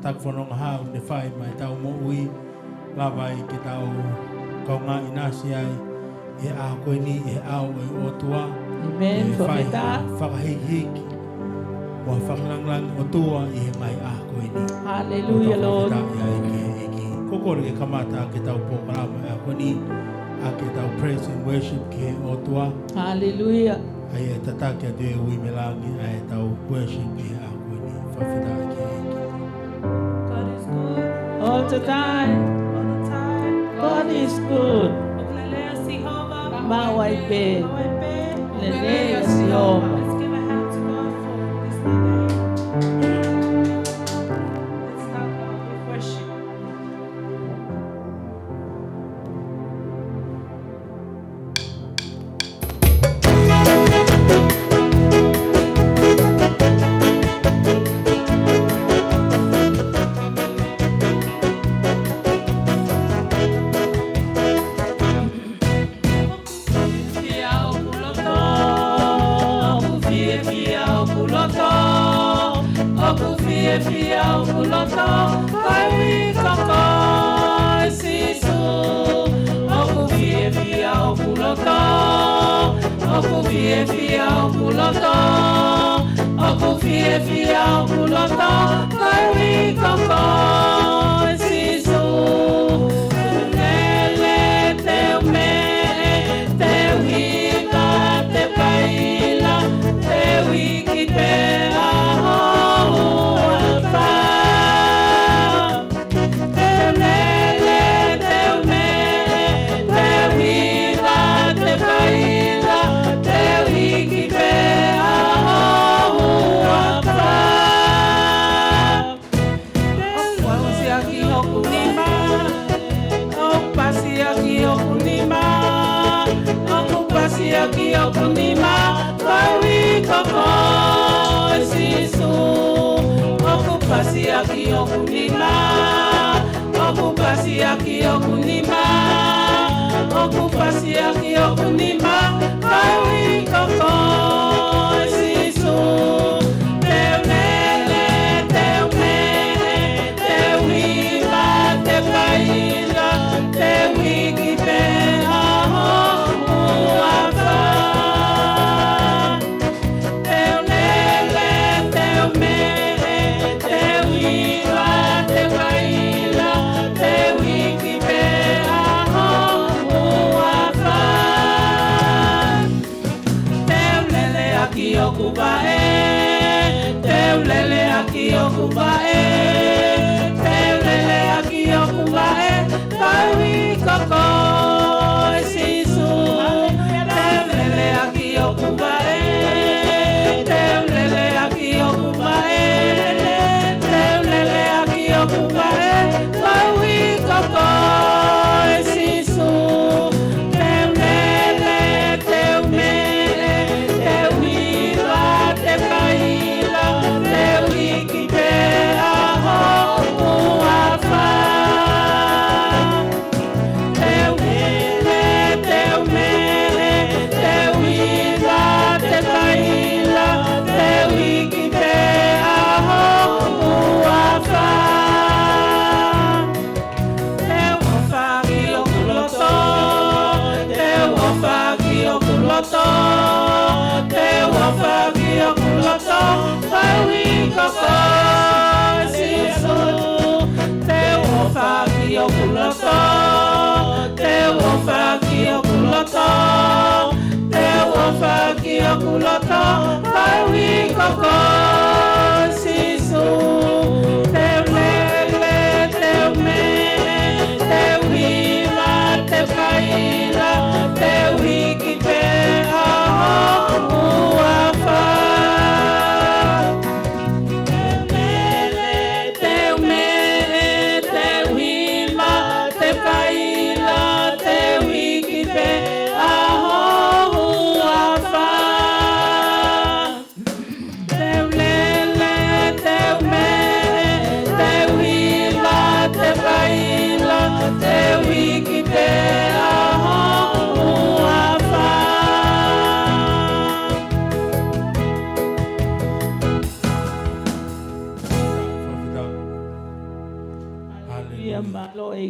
takfonong hau ne whai mai tau mo ui lawai ki tau kaunga inasi ai e a koe ni e au e o tua Amen. e whai Profeta. whakahiki wa whakanglang o tua i he mai a koe ni Hallelujah, Lord. kokore ke kamata ke tau programa a koe ni a ke tau praise and worship ke o tua Hallelujah. ai e tatake a te ui melangi ai e tau worship ke a koe ni whawhita ke eki. God is good All the time. all the time. God is good. Oglelea Sihova. Mawaipe. Mawaipe. Lelea Sihova. Let's give a hand to God for this new day. Let's start with worship. Fia o puloto, vai mi kakoi sisu. Oku fia o puloto, oku fia o puloto, oku fia o puloto, vai mi kakoi sisu. Lele teu me, teu higa, te paila, teu ikipe. Aqui ao Punima, vai como sisu. Ocupa-se aqui ao Punima, ocupa-se aqui ao Punima, ocupa-se aqui ao Punima, vai como sisu. Teu lele, teu me, teu iba, teu paila, teu ikipe. Teu lele aqui ocupae, teu lele aqui ocupae, vai mi coco sisu. Teu lele aqui ocupae, teu lele aqui ocupae, teu lele aqui ocupae, vai mi coco sisu. Teu lele, teu me, teu ira, teu paila, teu ikipe aho uafa. Teu lele, teu me, teu ira, teu paila, teu ikipe aho uafa. Teu ofaki okuloto, teu ofaki okuloto, teu ofaki okuloto, vai coco sisu. Teu ofaki okuloto, teu ofaki okuloto, teu ofaki okuloto, vai coco sisu. Teu lele, teu me, teu ira, teu paila, teu ikipe aho uafa. Teu lele, teu me, teu ira, teu paila, teu ikipe aho uafa. Teu lele, Ia malo e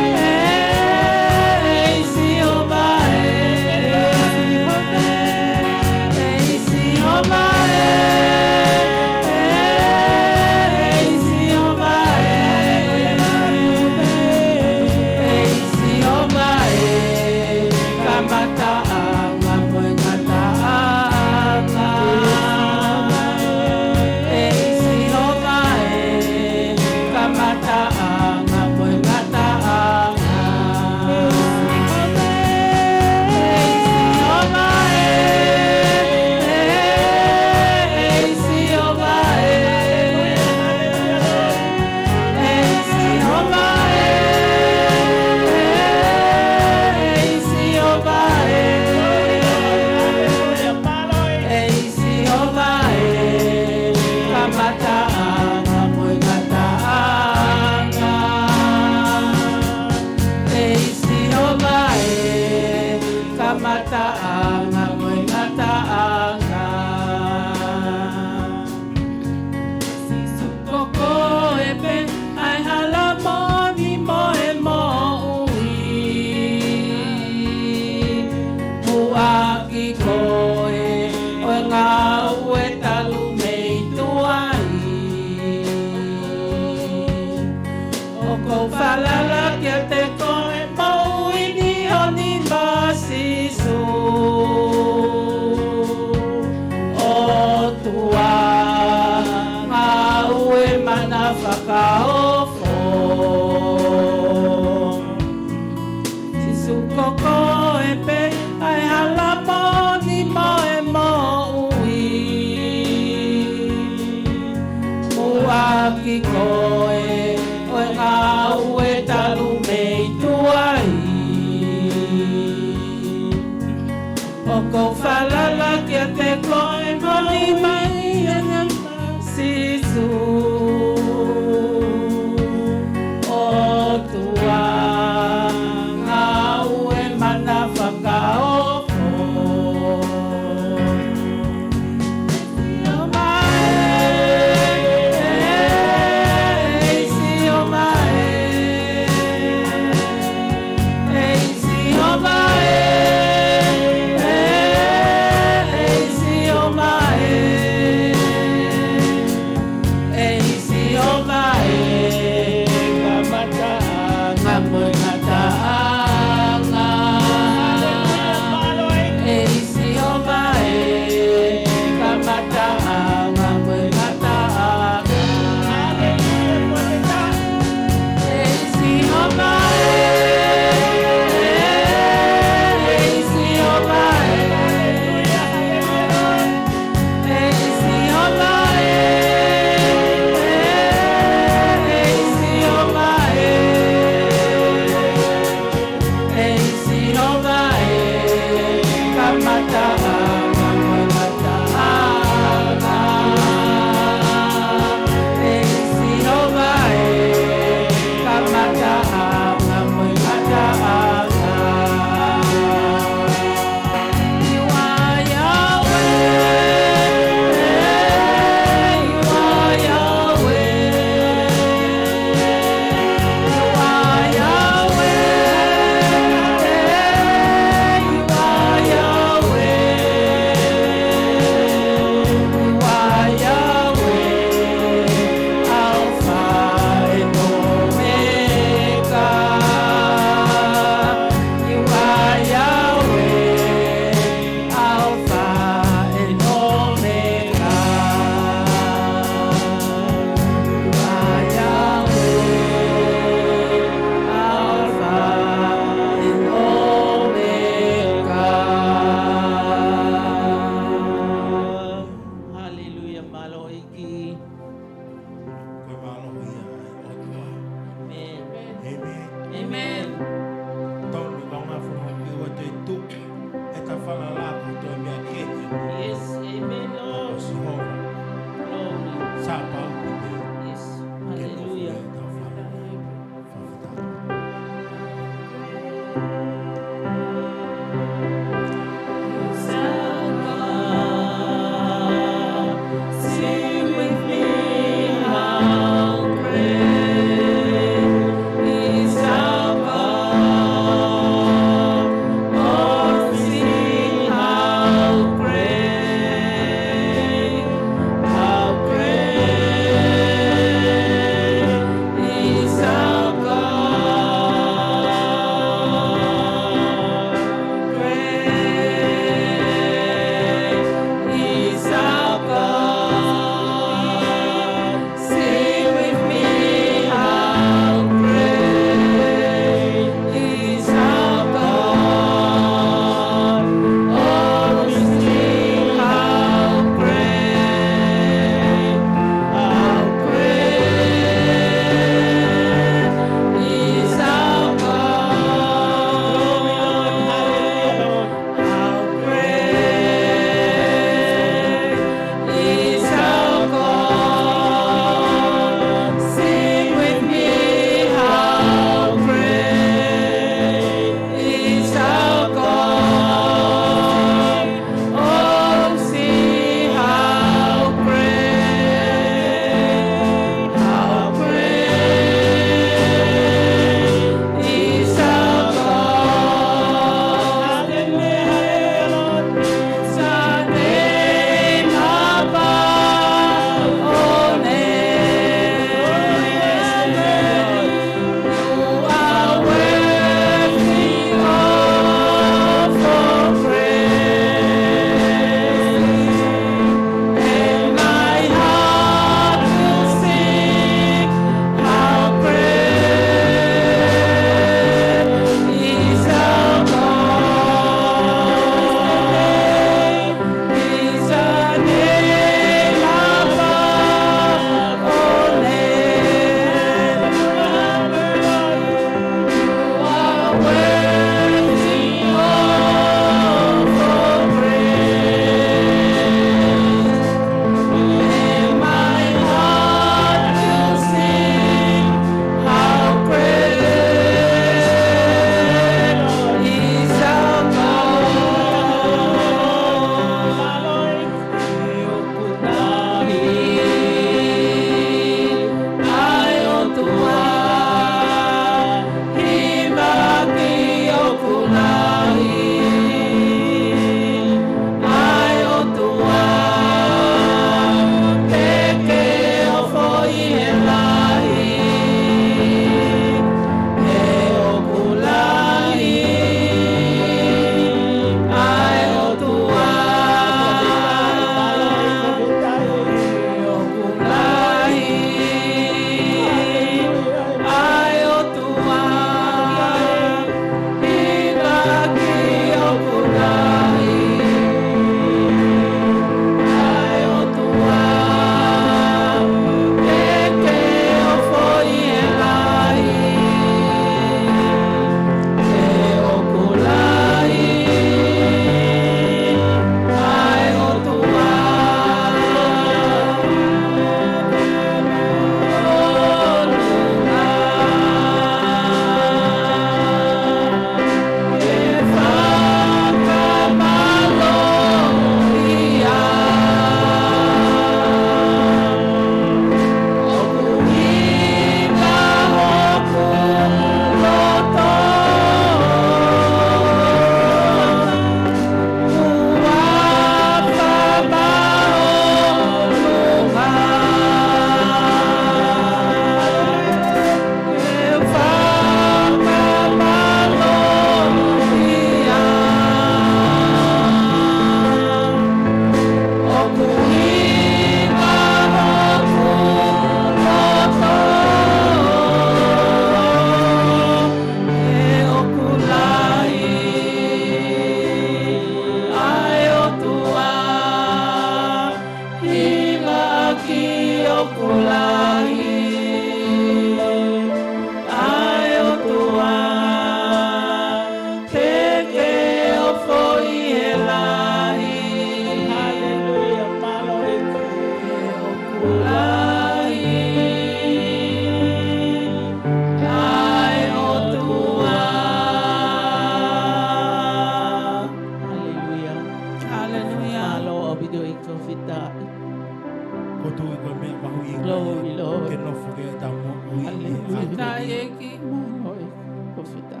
Maloi kofita.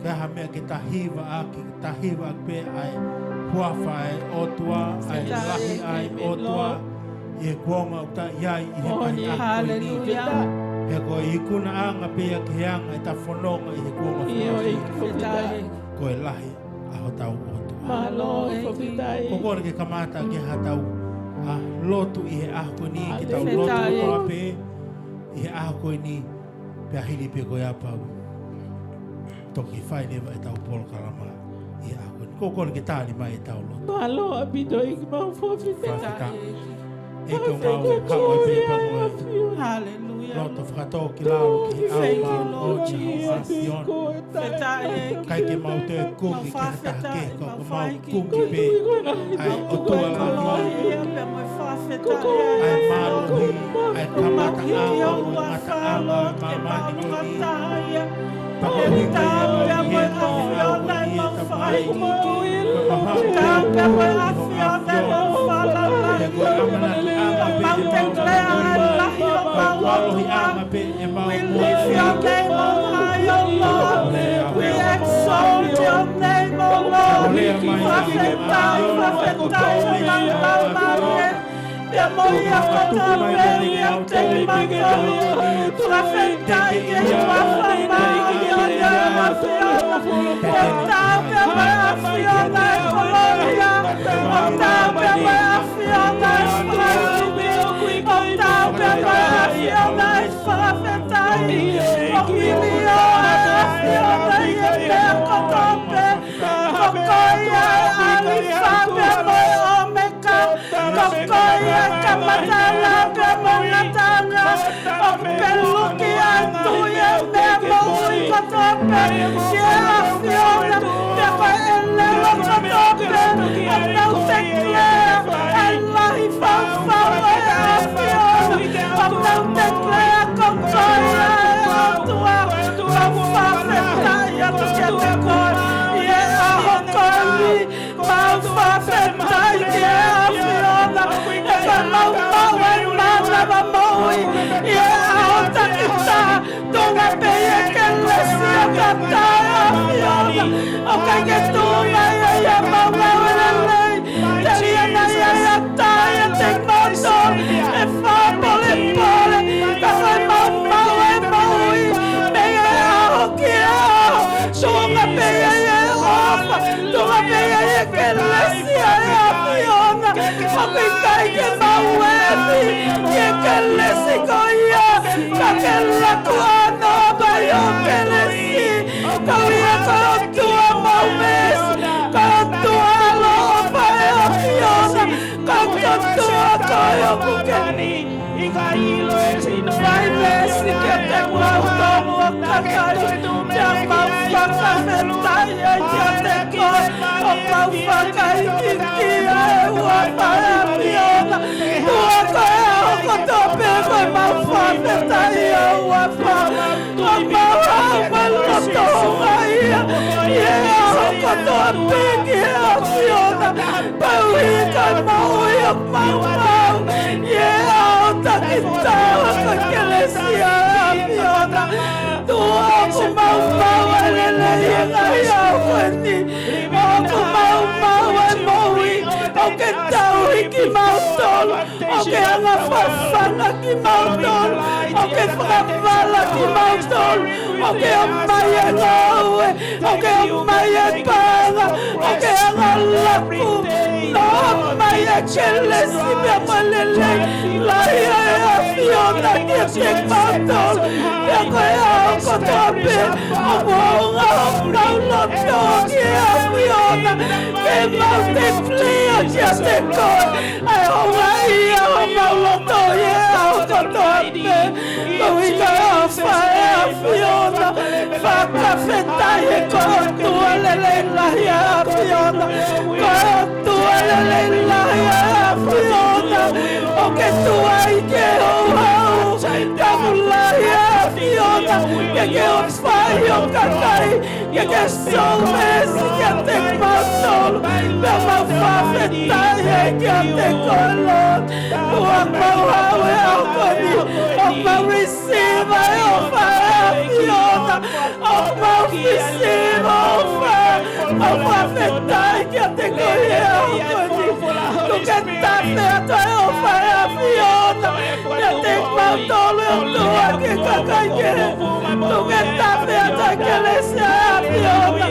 Ke ha mea ke tahiwa aki, tahiwa pe ai huafa ai otua, ai lahi ai otua, i e kuonga o ta iai i he pahi a koe ni. He ko i kuna anga pe a ke anga i ta whanonga i he kuonga whanonga. Ko e lahi a ho tau otua. Maloi kofita. Kokore ke kamata ke ha tau a lotu i he a koe ni, ki tau lotu o toa pe, i he a koe ni, pe a hili pe koe a pau. Toki whai lewa e tau polo kalama i a koe ni. Kokore ke tāli mai e tau lotu. Malo apito i ki mau fofita. Whawhita. E tau mau e kao e pe pa koe. Hallelujah. Loto whakato ki lao ki au mau o ni hau hasion. Kai ke mau te kungi ki he taha ke ko ko mau kungi pe. Ai o tua la moi. Ai maluhi. Ai kamata awa o ngata awa mamani o ni. Pakohi ka ia o ie o au o ie tamai. Ko mahau te au o e koe amana ki ama pe e mau walohi ama pe e mau We lift your name on high, O Lord. We exalt your name, O Lord. Profetai, profetai, profetai, Demonia kotoria te mangoria. Profetai ke wafama onia mafiona. Otape mafiona ekologia. Otape mafiona esprasumi. Otape mafiona esprafetai. Omilia mafiona yete kotope. Kokoya alifabe moi omeka. Kokoya kamatala kamonatanga. Opeluki antuye memo uikotope. Yela fiona. Deko elelo kotope. Anautekle. Elahi fanfawe afiona. Anautekle kokoya atua. Fanfafetaya tuketekoi. Yela hokoli. Fanfafetaya afiona. Eka maumawe malava moi. Yela hotakita. Tunga peye kelesia kataya afiona. Okagetunga ya maumawe lelei. Teriana ya taya tekmoto. E fabole pole. Kasai maumawe moi. Peye ahokia. Tunga peye ye ofa. Tunga peye ye kelesia afiona. Okikaike mauevi. Ye kelesi koia. Kakela kuano bayo kelesi. Kauia kautua maumesi. Kautua lopa e afiona. Kautua koio kukeni. Vai vesi que te guardo muotakai. Ja mauwaka fetaia ja te koi. O mauwaka ikikia e uapa e afiona. Uako e ahoko tope koi mauwa fetaia uapa. O mauwa loto haia. Ie ahoko tope ki e afiona. Pauika maui o mauwau. Ie ahota kitawa kakelesia afiona. Tuoku mau elele yenga ya weni. Oku mau e moui. Oke tau hiki mau tolu. Oke anga fafana ki mau tolu. Oke fravala ki mau tolu. Oke omaye ngoue. Oke omaye para. Oke anga laku. No omaye chelesi me malele. Laia e afiona ki tek mau tolu. Eko e ahoko tope. Omonga omau loto ki e afiona. Ke mau te flia kia te koi. Ai honga ia omau loto i e ahoko tope. Kouika afa e afiona. Whakawhetai e kohotua lele lahi e afiona. Kohotua lele lahi e afiona. O ke tua i ke hou hou. Kamu lahi e afiona. fiona, que o fai o kakai, que sou esse que te matou, meu mau fafetai que te colou, o mau hawe ao coni, o mau receiva o fai fiona, o mau receiva o fai, o fafetai que te colheu ao coni, tu que tá perto o fai a fiona, que te matou o tua que kakai tu que tá perto aquele se a fiona,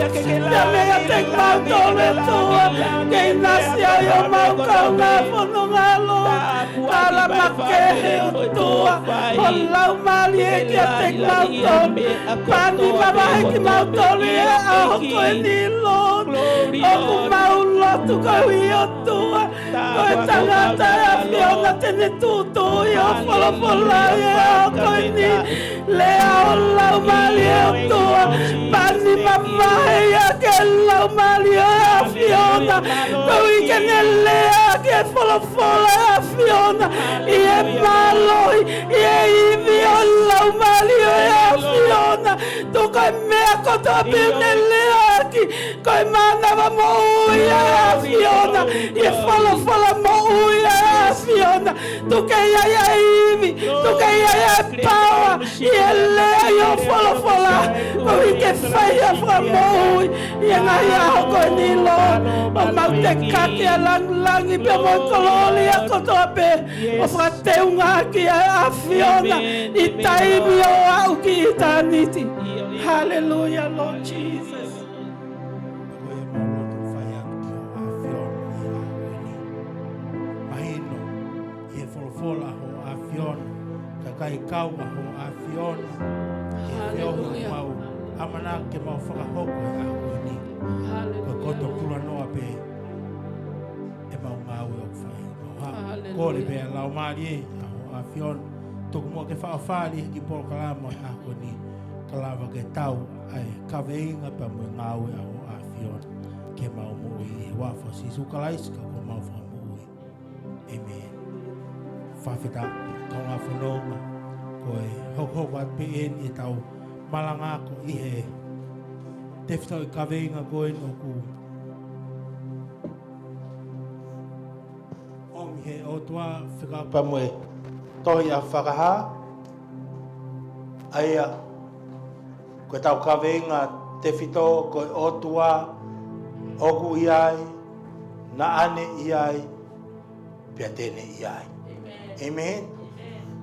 também te matou o tua, quem nasceu eu mal calavo no galo, para maquere o tua, olá o malie que te matou, pani babai que matou e a coenilo, o maulo tu coio tua, o tangata a fiona tene tudo e o fala e a coeni, lea olá o malie tua, pani babai aquela o malie a fiona, coi que nele que fala a fiona e é malo e é viola o malio e a fiona tu coi me conta bem nele aqui coi mandava moia a fiona e fala moia a fiona tu que ia ivi tu que ia power e ele eu fala coi que feia fra moia e na ia conilo o mau te kaki lang e pe mo kololi a kotope o frate unga ki a fiona i taimi o au ki i taniti. Hallelujah, Lord Jesus. Mahino e folfola ho a fiona kakai kaua ho a fiona e mau amana ke mau whakahoko e a koini ko koto kula noa pe e mau ngau e o whai kore pe a lau maari e a fiona toku mua ke whaafari ki polo kalama e a koini kalava ke tau ai kaweinga pa mo ngau e a fiona ke mau mui e wafa si sukalaiska ko mau whamui. Amen. Whawhita kaunga whanonga ko e hoko at peen e tau malanga ko i he te whitau i kaweinga koe no ku o mi he o tua whikapa moe tohi a whakaha aia koe tau kaweinga te whitau koe o tua oku i ai na ane i ai pia tene i ai. Amen.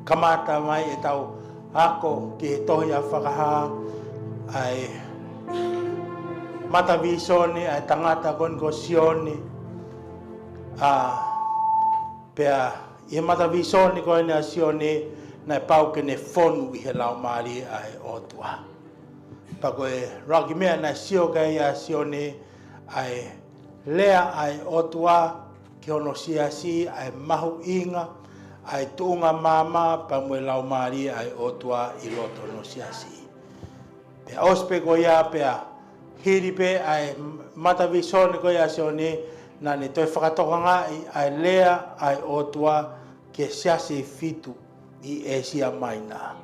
Kamata mai e tau ako ki he tohi a whakaha ai mata visone ai tangata kon ko sione pea i mata visone ko ina sione na pau ke ne fonu i he lau mari ai otua pa ko e raki mea na sio kai a sione ai lea ai otua ki ono siasi ai mahu inga ai tunga mama pa mo lau mari ai otua i loto no siasi pe ospe ko ya pe hiri pe ai mata visone ko ya sione na ne toi whakatokanga ai lea ai otua ke siasi fitu i esia maina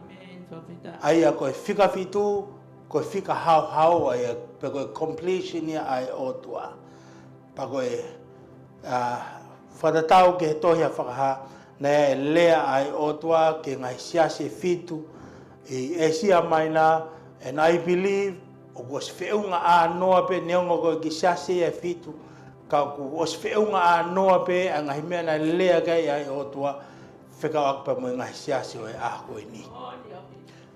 ai a koe whika fitu koe whika hau ai pe koe completion ia ai otua pa koe whatatau ke he tohi a whakaha na e lea ai otua ke ngai siase fitu i esia maina and I believe o was feunga a noa pe neonga ko ki siase e fitu ka ku was feunga a noa pe a ngai mea na lea kai ai otua whekawak pa mo ngai siase o e a koe ni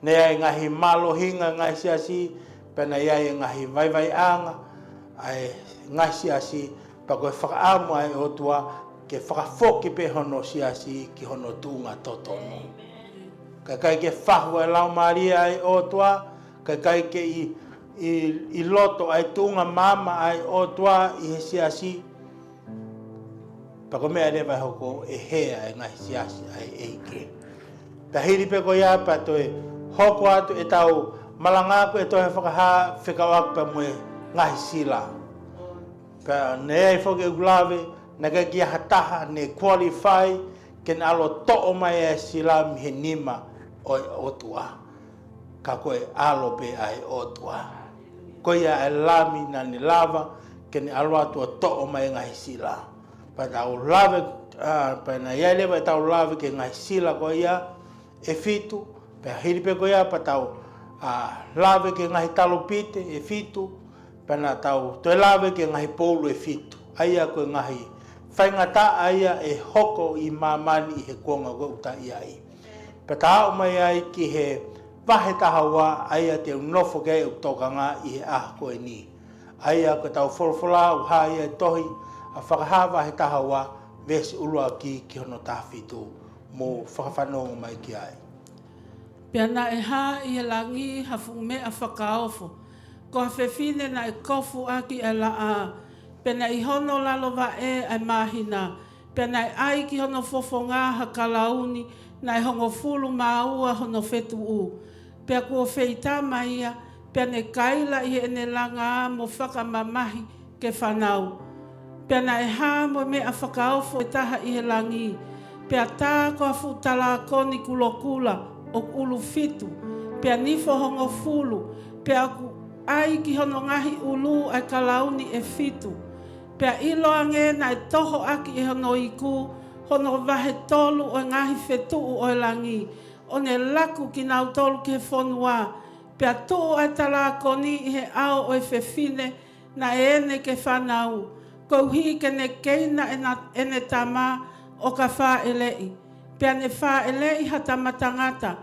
ne ai ngai malo hinga ngai siase pe na iai ngai vai anga ai ngai siase pa koe whakaamu ai otua ke whakafoki pe hono siasi ki hono tunga totono. Kai ke whahua lau maria ai otua, kai ke i loto ai tunga mama ai otua i he siasi. Pako mea rewa hoko e hea e ngai siasi ai eike. Ta hiri pe ko ia pa toe hoko atu e tau malanga ko e toe whakaha whikawak pa mue ngai sila. Pa ne ai whoke uglawe, naga kia hataha ne qualify ken alo to'o mai e sila mihe nima o otua. ka koe alo pe ai otua. Koe ia e lami na ni lava ke ni alo atua to'o mai ngai sila. Pa tau lave, pa na ia lewa tau lave ke ngai sila koe ia e fitu. Pa hiri pe koe ia pa tau lave ke ngai talo pite e fitu. Pa na tau toe lave ke ngai polu e fitu. Aia koe ngai whaingata aia e hoko i mamani i he kuonga koe uta i ai. Pa tau mai ai ki he wahe tahawa aia te unofo kei u tokanga i he aha koe ni. Aia ko tau wholwhola u haia tohi a whakahawa he tahawa vesi ulua ki hono tawhitu mo whakawhanonga mai ki ai. Pea na e ha i he langi hafu mea whakaofo. Ko hawhewhine na e kofu aki e la a. Pea na i hono lalo wa e ai mahina. Pea na e ai ki hono fofonga ha kalauni na e hongo fulu maua hono fetu u. Pea kua wheita maia, pea ne kaila i ene langa mo whakamamahi ke whanau. Pea na e hā mo mea whakaofo e taha i he langi. Pea tā koa futala koni kulokula o ulu fitu. Pea nifo hongo fulu. Pea ku ai ki hono ngahi ulu ai kalauni e fitu. Pea ilo ange na e toho aki e hono iku, hono vahe tolu o ngahi fetuu o langi. O ne laku ki nau tolu ki he whonua. Pea tuu ai tala koni i he ao o e whewhine na e ene ke whanau. Kouhi ke ne keina e ne tama o ka wha elei. Pea ne wha elei hata matangata.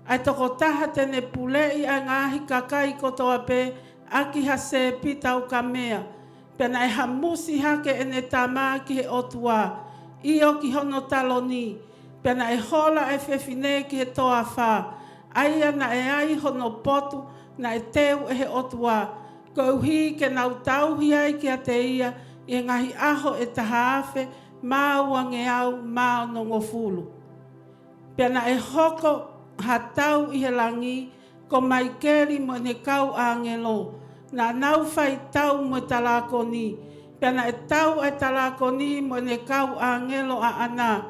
Ai toko taha te ne pulei ai ngahi kakai kotoa pe aki ha se pita o ka mea. Pea na e hamusi hake e ne tama ki he otua. Io ki hono taloni. Pea na e hola e whewhine ki he toa wha. Aia na e ai hono potu na e teu e he otua. Kouhi ke nau tauhi ai ki a te ia i ngahi aho e tahaafe maua nge au mao no ngofulu. Pea na e hoko hatau i he langi ko mai keri mo ne kau angelo. Na nau whai tau mo talakoni. Pea na e tau e talakoni mo ne kau angelo a ana.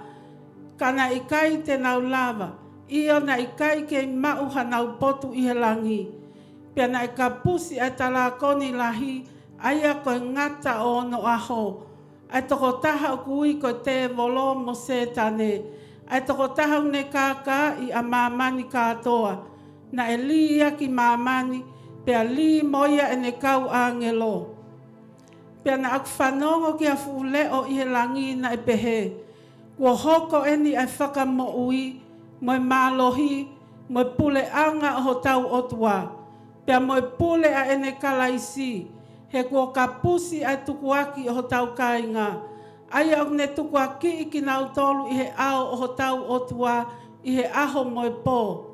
Kana ikai te nau lava. Io na ikai ke mau hanau potu i he langi. Pea na e kapusi e talakoni lahi. Aia koe ngata o no aho. Ai toko taha o kui ko te volo mo se tane. Ai toko taha ne kaka i a mamani katoa. Na e li ki mamani. Pea li moia e ne kau angelo. Pea na aku whanongo ki a fuuleo i he langi na e pehe. Kua hoko eni ai whaka mo ui. Mo malohi. Mo pule anga o tau otua. Pea mo pule a ene kalaisi. He kua kapusi ai tukuaki o tau kainga. Aia o ne tukuaki i ki nau tolu i he ao o tau otua i he aho moe pō.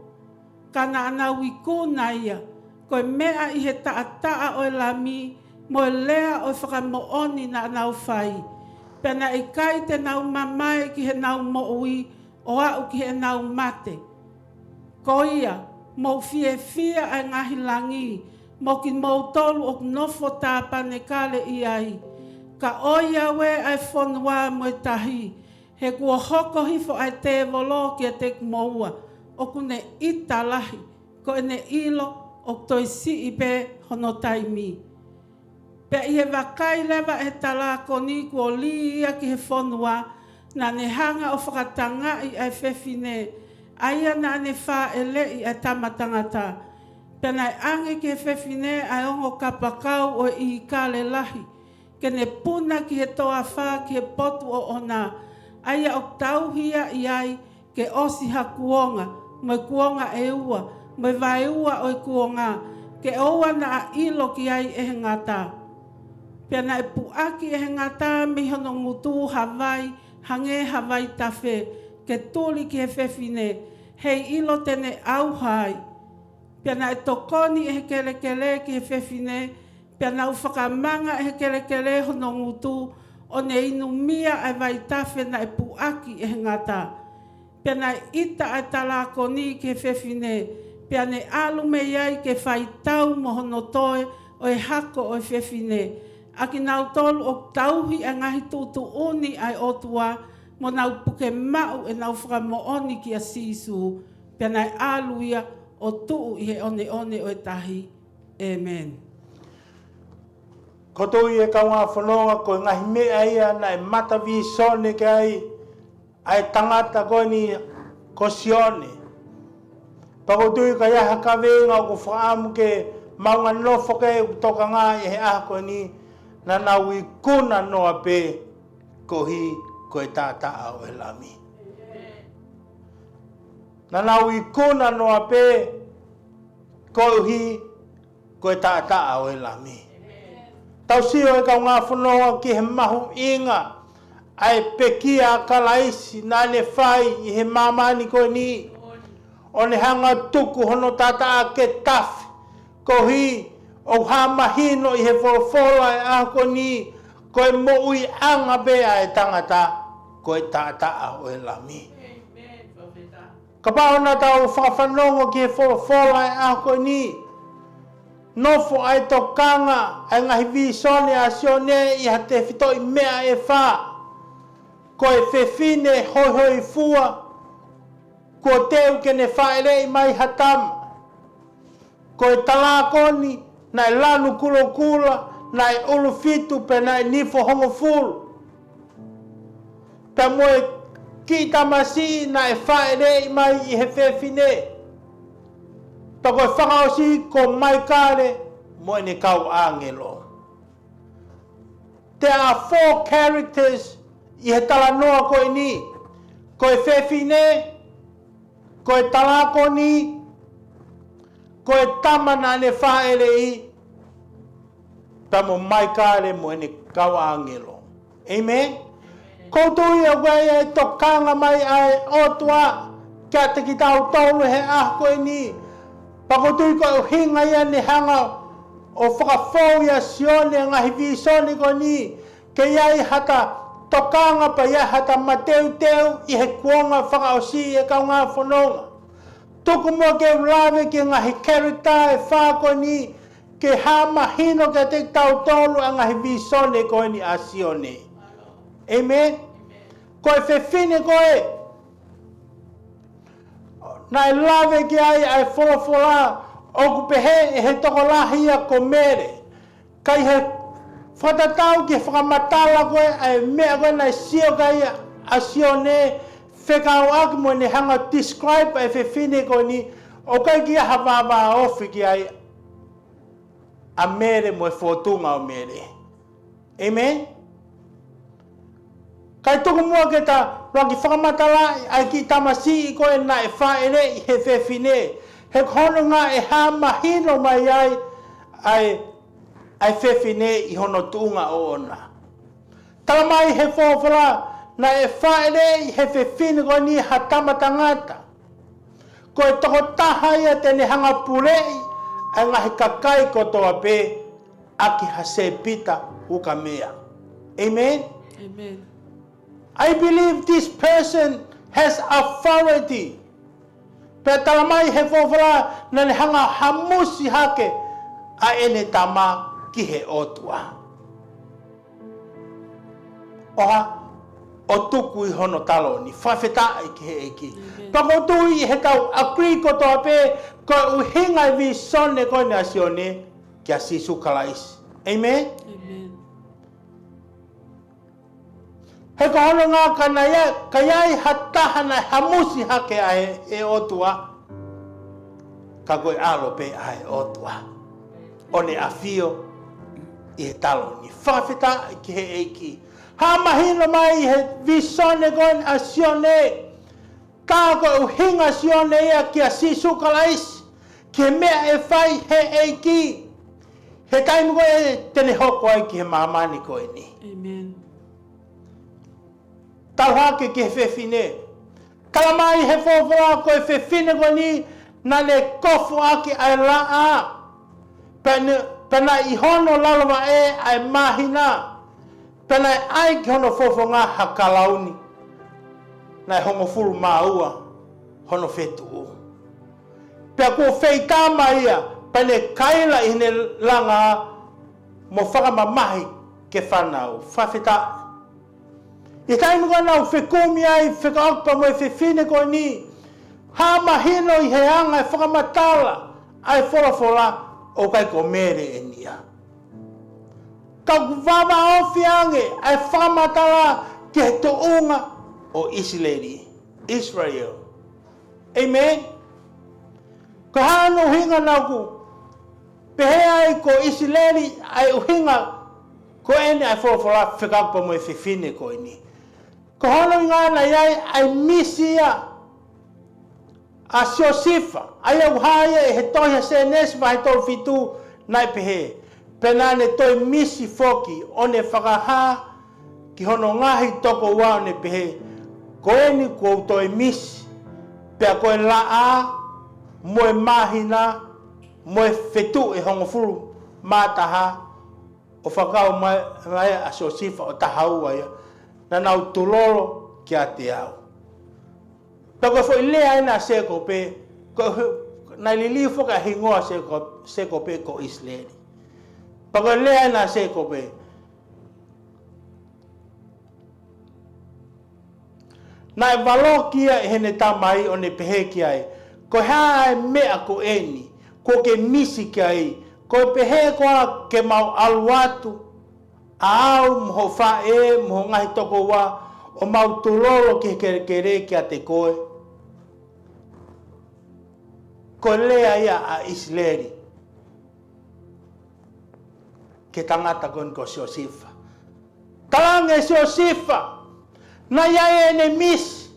Kana ana wiku na ia. Koe mea i he taa o e lami moe lea o e whakamooni na nau whai. Pena i kai te nau mamae ki he nau moui o au ki he nau mate. Ko ia, mo fie ai ngahi langi. Mo ki mou tolu o nofo tāpane kale i ai. Ka oia we ai whonua mo tahi. He kua hoko hifo ai te volo ki a te kumoua. O kune ita lahi. Ko ene ilo o toi si i pe hono taimi. Pe i he wakai lewa e tala koni kua li ia ki he whonua. Na ne hanga o whakatanga i ai whewhine. Aia na ne wha ele i ai tamatangata. Pena e ange ki he whewhine ai ongo kapakau o i kale lahi. Ke ne puna ki he toa wha ki he potu o ona. Aia o tauhia i ai ke osi ha kuonga. Mo kuonga e ua. Mo vai ua o i kuonga. Ke oua na a ilo ki ai e ngata. Pena e puaki e ngata mi hono ngutu Hawaii. Hange Hawaii tafe. Ke tuli ki he whewhine. Hei ilo tene auhai. Pena e tokoni e he kelekele ki he whewhine. Pena u whakamanga e he kelekele hono ngutu. O ne inu mia e vai tafe na e puaki e ngata. Pena e ita e talakoni ki he whewhine. Pena e alume iai ke whai tau mo hono toe o e hako o e whewhine. Aki nau tolu o tauhi e ngahi tutu uni ai otua. Mo nau puke mau e nau whakamooni ki a sisu. Pena e aluia o tuu i he one o e tahi. Amen. Koto i e kaunga whanonga ko ngahi mea ia na e mata vi sone ke ai tangata ko ni ko sione. Pakotui ka iaha ka venga o ko whaamu ke maunga nofo ke toka ngā i he aha ko ni na naui kuna noa pe ko hi ko e tātaa o e lami. Na naui kuna noa pe ko hi ko e tātaa o e lami. Tau sio e kau ngā whanoa ki he mahu inga ai pekia kalaisi na ne whai i he mamani ko ni. O ne hanga tuku hono tata ke tafi ko hi o ha mahino i he wholofola e aha ko ni ko e moui anga bea e tangata ko e tata o e lami. Ka pao na tau whawhanongo ki he wholofola e aha ko ni. Nofo ai tokanga ai ngahi visone a sione i ha te whito i mea e wha. Ko e whewhine hoi hoi fua. Ko teu ke ne whaere i mai hatama. Ko e talakoni na e lanu kulo kula na e ulu fitu pe na e nifo hongo fulu. Pe mo e ki tamasi na e whaere i mai i he whewhine. Tako e whakaosi ko mai kare mo ne kau angelo. There are 4 characters i he talanoa ko ni. Ko e whewhine, ko e talakoni, ko e tamana ne whaere i, tamo mai kare mo ne kau angelo. Amen? Koutou ia wei e tokanga mai ai otua, kia te ki tau tolu he ahko ni. Pakotui ko hinga ia ni hanga o whakafou ia sione ngahi visone ko ni. Ke iai hata tokanga pa ia hata mateu teu i he kuonga whakaosi e kau ngā whanonga. Tuku mua ke ulawe ki ngahi character e wha ko ni. Ke hama hino ke te tau tolu a ngahi visone ko ni a sione. Amen? Ko e whewhine ko e. Na e lawe ki ai wholofola o kupehe e he tokolahi a ko mere. Kai he whatatau ki whakamatala koe ai mea koe na sio kai a sione whekau aki mo ne hanga describe e whewhine ko ni o kai ki a hawawa ofi ki ai a mere mo e whotunga o mere. Amen? Kai tuku mua ke ta roki whakamatala ai ki tamasi i koe na e whaere i he whewhine. He kono ngā e hā mahino mai ai whewhine i hono tuunga o ona. Tala mai he whawhara na e whaere i he whewhine koe ni ha tamatangata. Ko e toko taha ia tene hanga purei ai ngahi kakai kotoa pe aki ha se pita uka mea. Amen? Amen. I believe this person has authority. Pe talamai he whawhara na ne hanga hamusi hake a ene tama ki he otua. Oha, o tuku i hono talo ni whawheta i ki he eki. Pakotui i he tau agree kotoa pe ko uhinga i vi sone koe ni asione ki a sisu kalais. Amen? Amen. He kohono ngā kanaya, kaiai hatahana hamusi hake ai e otua. Ka koe alo pe ai otua. O ne awhio i he talo ni whawheta ki he eiki. Ha mahino mai i he visone koe a sione. Ka koe uhinga sione ia ki a sisu kalais. Ki mea e whai he eiki. He taimu koe tene hoko ai ki he mamani koe ni. Amen. Talhake ki he whewhine. Kalamai he whawhara ko e whewhine ko ni na le kofu aki ai laa. Pena i hono lalawa e ai mahina. Pena ai ki hono whawhanga hakalauni. Na hongo furu maua hono whetu o. Pea ko wheitama ia pene kaila i ne langa mo whakamamahi ke whanau. Whawheta I taimu ka nau whekumi ai, whekaokpa mo e whewhine ko ni. Ha mahino I he anga e whakamatala ai wholafola o kai ko mere e nia. Ka kuwama o fiange ai whakamatala ke he tounga o Israel. Amen. Ka hano hinga naku pehe ai ko Israeli ai uhinga ko ene ai wholafola whekakpa mo e whiwhine ko ini. Ko hono ngā na iai ai misia a Siosifa ai au haia e he tohia se nesma he tolu fitu nai pehe. Pena ne toi misi foki o ne whakaha ki hono ngahi toko wao ne pehe. Ko eni ko toi misi pea koe laa moe mahina moe fetu e hongofuru mātaha o whakao mai a Siosifa o tahaua ia. Na nau tulolo ki a te au. Tako fo ilea ina seko pe, na lili foka hingoa seko pe ko Israeli. Tako ilea ina seko pe. Na e walo kia e hene tamai o ne pehe kia e. Ko haa e mea ko eni, ko ke misi kia e. Ko pehe koa ke mau aluatu. Au mho fa e mho ngahi toko wa o mau tulolo ki kere ki a te koe. Ko lea ia a Israeli. Ke tangata kon ko Siosifa. Talange Siosifa. Na ia e ne mis.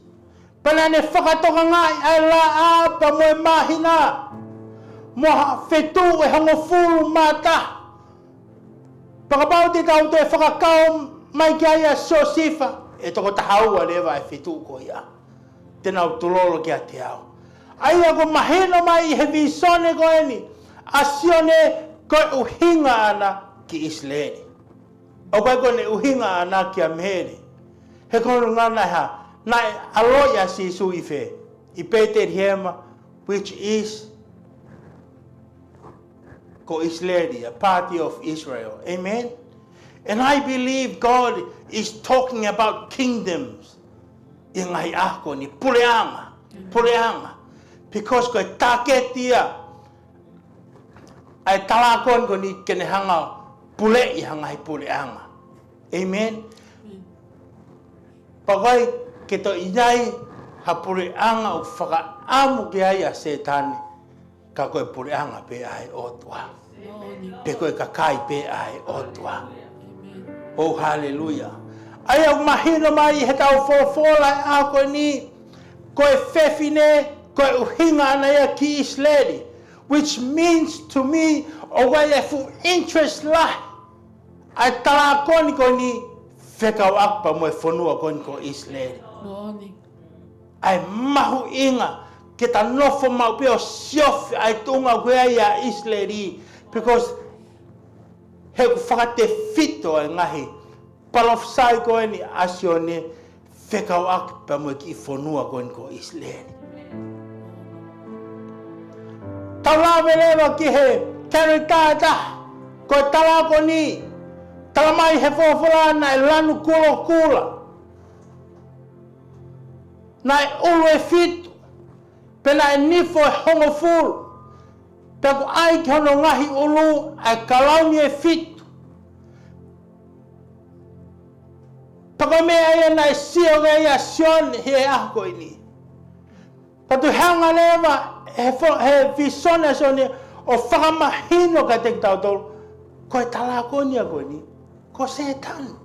Pana ne whakatoka ngai ai la a pa moe mahina. Moha fetu e hangofuru mata. Pakabau te tau te whakakau mai ki aia Siosifa. E toko tahaua lewa e whitu ko ia. Tēnau tulolo ki a te au. Aia ko maheno mai he visone ko eni. Asione ko uhinga ana ki Israeli. O kai ko ne uhinga ana ki a mehere. He kono ngana ha. Nai aloia si su ife. I pete hema. Which is ko Israeli, a party of Israel. Amen. And I believe God is talking about kingdoms. Ingai ako ni puleanga. Puleanga. Because ko taketia ai talakon ko ni kenehanga pule I hangai puleanga. Amen. Pagai keto inai ha puleanga o whakaamu ki ai a setane. Ka koe puleanga pe ai otua. Pe koe kakai pe ai otua. Oh, hallelujah. Ai au mahino mai he tau fola a koe ni. Koe fefine, koe uhinga ana ia ki Israeli. Which means to me, o wai e fu interest la. Ai tala koni koe ni, whekau akpa mo e whanua koni ko Israeli. Ai mahu inga, ke ta nofo mau peo siofi ai tunga koe ai a Israeli. Because he ku whakate fito ai ngahi. Palofsai koe ni asione whekau akpa mo ki whanua koni ko Israeli. Talawe lewa ki he karitata. Koe tala ko ni. Tala mai he whawhala nai lanu kula kula. Nai ulu e fitu. Pena e nifo e hongo fulu. Peko ai ki hono ngahi ulu ai kalauni e fitu. Peko mea ia nai sio ga ia sion he ako ini. Patu hanga lewa he visone sone o whakamahino ka te tau tolu. Koe tala konia koe ni. Ko setan.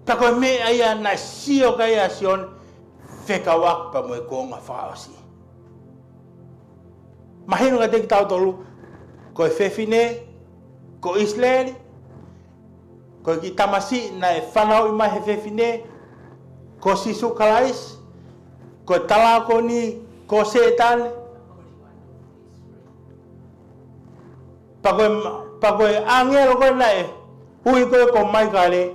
Peko mea ia nai sio ga ia sion whekawakpa mo e konga whaosi. Mahino ka te tau tolu. Koe fefine, ko Israeli, koe ki tamasi na e whanau I mai he fefine, ko sisu kalais, ko talako ni, ko setan. Pakoe angelo koe na e, hui koe ko mai kale,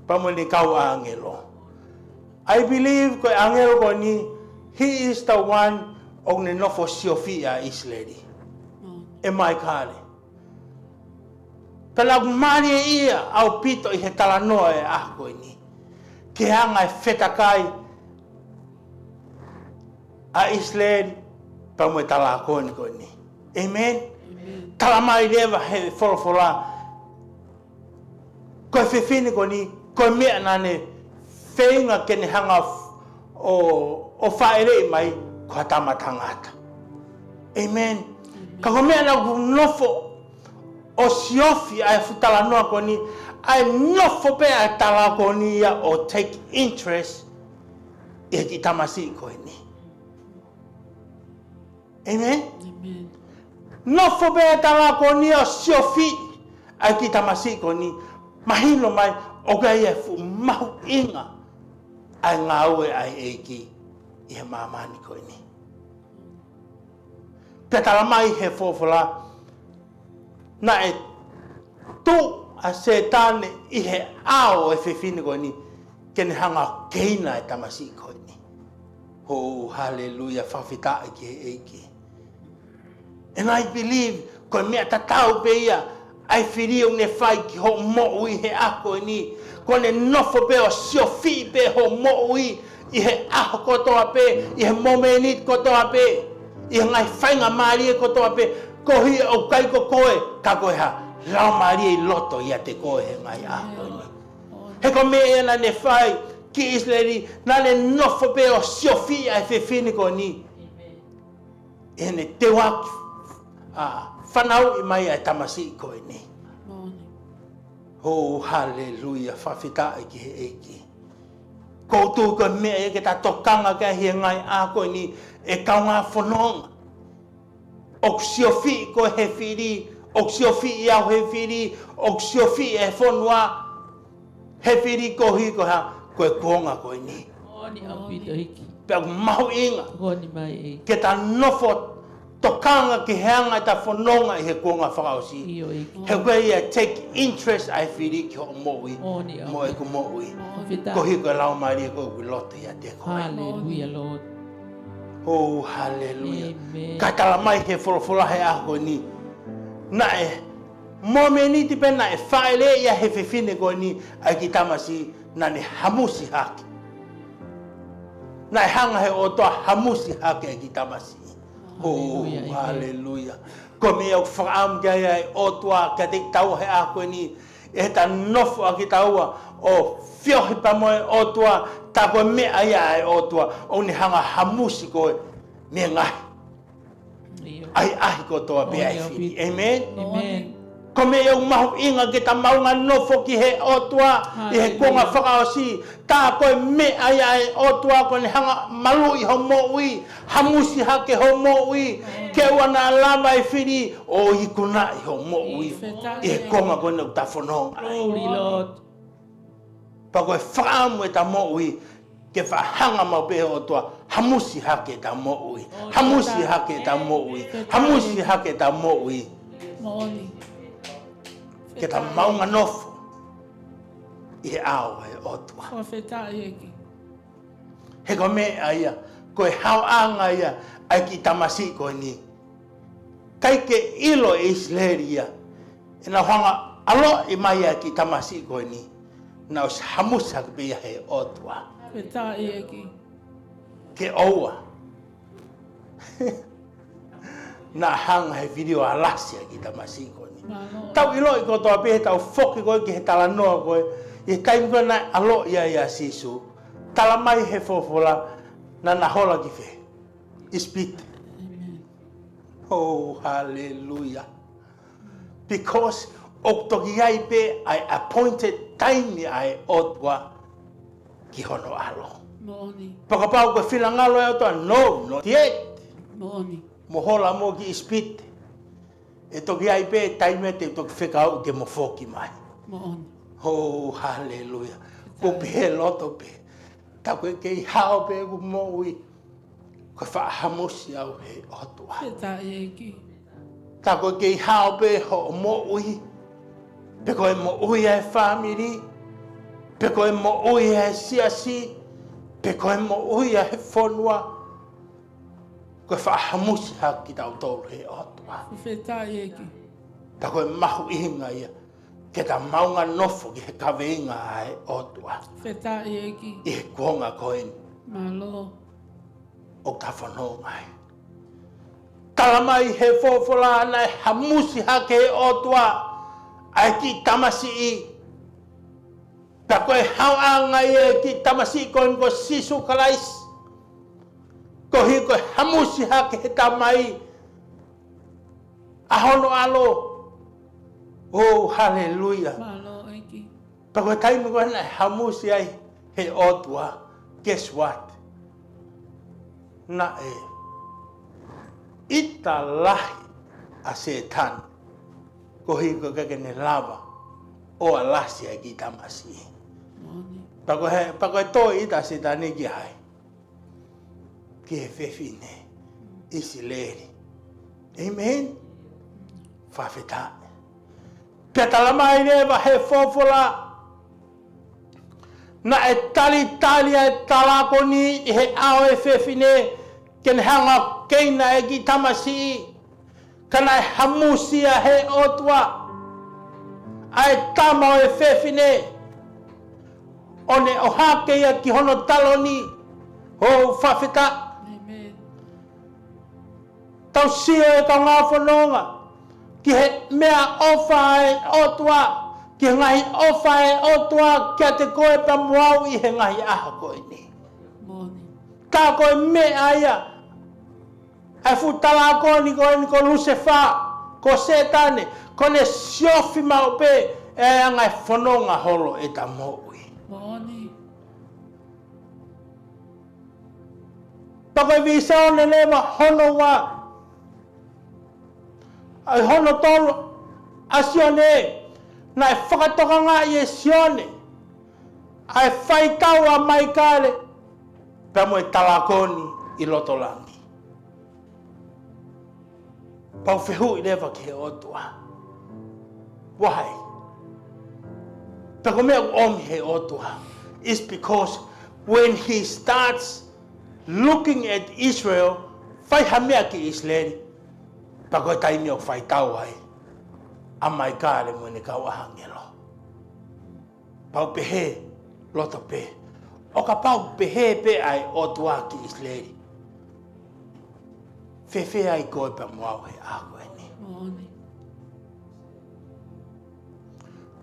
pamo ni kau angelo. I believe koe angelo koe ni, he is the one o ne nofo siofia Israeli. E mai kale. Pela kumani e ia au pito I he talanoa e ako ini. Ke hanga e whetakai a Israel pa mo tala ko ni. Amen. Tala mai leva he fola. Ko fefini ko ni ko me anane feinga ken hanga o faere mai ko tamatangata. Amen. Ka ko me ana nofo o siofi ai futala no ko ni ai nofo pe ai tala ko ni ya o take interest e ki tamasi ko ni. Amen. Amen. Nofo pe ai tala ko ni o siofi ai ki tamasi ko ni mahilo mai o ga ia fu mau inga ai ngawe ai eki e mamani ko ni. Pe tala mai he fofola na e tu a setane i he ao e fefini ko ni ken hanga keina e tamasi ko ni. Oh, hallelujah, fafita ki eki. And I believe ko me tatau pe ia ai firi o ne fai ki ho mo i he ako ni ko ne nofo pe o siofi pe ho mo i he ako kotoa pe i he momenit kotoa pe i ngai fainga mari kotoa pe ko hi o kai ko koe ka koe ha la mari loto ia te koe he ngai ako ni he ko me ena ne fai ki Israeli na le nofo pe o siofi ai fefini ko ni ene te waki whanau i mai ai tamasi ko ni. Oh, hallelujah, whawhita ki he eki. Koutou ko mea e ke ta tokanga ka hi ngai a ko ni e kaunga whanonga. Ok siofi ko he whiri, ok siofi i au he whiri, ok siofi e whanua. He whiri ko hi ko ha, ko e kuonga ko ni. Oni apito hiki. Pea mahu inga. Oni mai e. Ke ta nofo tokanga ki heanga ta whanonga i he kuonga whakausi. Iyo eki. He koe ia take interest ai whiri ki ho mo'i. Oni apito. Mo e ku mo'i. Fita. Ko hi koe lau maria koe ku loto ia te koe. Hallelujah, Lord. Oh, hallelujah. Amen. Ka tala mai he wholofola he aho ni. Na e, mo me ni tipe na e whaele ia he whiwhine koe ni ai ki tamasi na ne hamusi haki. Na e hanga he o toa hamusi haki ai ki tamasi. Oh, Hallelujah, hallelujah. Ko me au whakaam kia ai o toa kia te tau he aho ni. E ta nofo a ki taua o whiohi pa moe o toa ta koe mea ia ai o toa o ni hanga hamusi koe me ngai. Iyo. Ai ahi ko toa pe ai whiri. Amen. Amen. Ko me eu mahu inga ke ta maunga nofo ki he o toa i he konga whakaosi. Ta koe mea ia ai o toa ko ni hanga malu i ho mo'i. Hamusi hake ho mo'i. Ke wana lama i whiri o i kuna i ho mo'i. I he konga koe nau ta whanonga. Glory, Lord. Pa koe whaamu e ta mo'i. Ke whahanga mau pe o toa. Hamusi hake ta mo'i. Hamusi hake ta mo'i. Hamusi hake ta mo'i. Moni. Ke ta maunga nofo. I he ao e o toa. Whawhita eki. He ko me aia. Koe hauanga ia. Ai ki tamasi koe ni. Kai ke ilo e Israelia. E na hanga alo i mai ai ki tamasi koe ni. Na os hamusi hake pe ia he o toa. Whita eki. Ke oua. Na hanga he video alasia ki tamasi koe ni. Malo. Tau ilo i kotoa pe he tau foki koe ki he tala noa koe. I kai koe na alo ia ia sisu. Tala mai he fofola na nahola ki fe. Ispite. Oh, hallelujah. Because o toki ai pe I appointed time ni ai otua ki hono alo. Moni. Pakapau ko filangalo e otua, no, not yet. Moni. Mohola mo ki ispite. E toki ai pe time te toki whekau ke mo foki mai. Moni. Oh, hallelujah. Ko pe loto pe. Ta koe kei hao pe ku moui. Ko whaahamusi au he otua. Whita eki. Ta koe kei hao pe ho moui. Pe koe moui e family. Pe koe moui e siasi. Pe koe moui e whanua. Koe whaahamusi haki tau tolu he otua. Whita eki. Ta koe mahu inga ia. Ke ta maunga nofo ki he kaweinga ai otua. Whita eki. I he kuonga koe ni. Malo. o ka whanau ngai. Talamai he fofola nai hamusi hake he otua ai ki tamasi i. Ta koe hau ngai e ki tamasi koe ko sisu kalais. Ko hi koe hamusi hake he tamai. Ahono alo. Oh, hallelujah. Malo eki. Pa koe taimi koe nai hamusi ai he otua. Guess what? Na e. Ita lahi a setan ko hi ko kene lava o alasi a ki tamasi. Pa ko to ita setan ki hai. Ki he fefine isi leri. Amen. Fafeta. Petalama ine va he fofola na e tali e talako ni he ao e fefine ken hanga keina e ki tamasi kana e hamusia he otua ai tama e fefine one o hake ia ki hono taloni ho fafeta. Amen. Tau sio e ka ngā whanonga ki he mea ofa e otua ki ngahi ofa e otua kia te koe pa muau i he ngahi aha koe ni. Ka koe mea ia ai futala ko ni ko Lucifer ko setane ko ne siofi mau pe e ngai whanonga holo e ta moui. Pako visa o ne lewa hono wa ai hono tolo asione na e whakatoka ngā i e sione ai whai tau a mai kare pa mo e talakoni i loto langi. Pau whehu i lewa ki he otua. Why? Pako mea omi he otua. It's because when he starts looking at Israel, whai hamea ki Israeli, pako e taimi o whai tau ai. A mai kare mo ne kau ahangelo. Pau pehe, loto pe. O ka pau pehe pe ai otua ki Israeli. Fefe ai koe pa moau he ako e ni.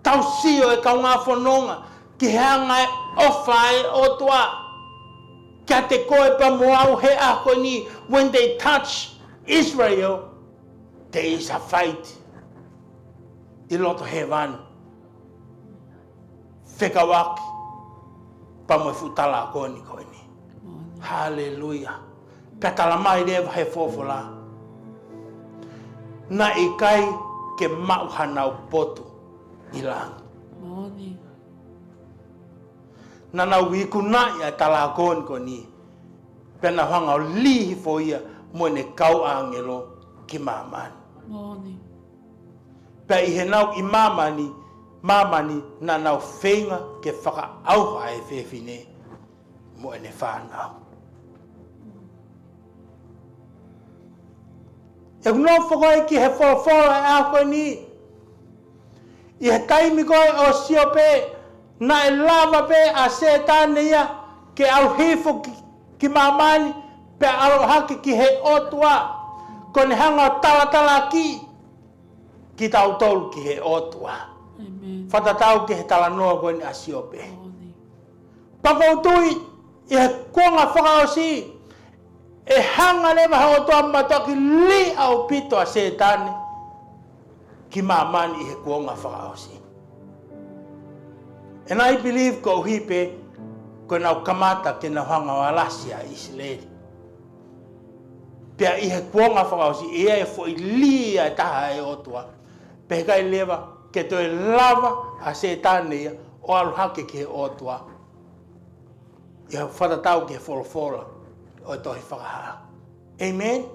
Tau sio e kau ngā whanonga ki hanga e ofa e otua. Kia te koe pa moau he ako e ni. When they touch Israel, there is a fight. I loto he wanu. Whekawaki. Pa mo e futala a koe ni koe ni. Hallelujah. Petala mai rewa he fofola. Na i kai ke mauhanau potu i langi. Na nau iku na ia tala kon ko ni. Pena hanga o lihi fo ia mo ne kau angelo ki mamani. Pe i he nau i mamani na nau whenga ke whaka auha e whewhine mo ne whanau. E kuno whakoe ki he whawhara e a koe ni. I he taimi koe o sio pe, na e lava pe a setane ia, ke au hifo ki mamani, pe au hake ki he otua. Ko ne hanga tala ki tau tolu ki he otua. Whatatau ki he tala noa koe ni a sio pe. Pako tui, i he kuanga whakaosi, e hanga lewa hao toa matoki li au pito a setane ki mamani i he kuonga whakaosi. And I believe ko hipe ko nau kamata ke nau hanga o alasi a Israeli. Pea i he kuonga whakaosi ea e fo i li a taha e otua. Pe kai lewa ke toi lava a setane ia o aluhake ki he otua. Ia whatatau ki he wholofora. O tohi whakaha. Amen?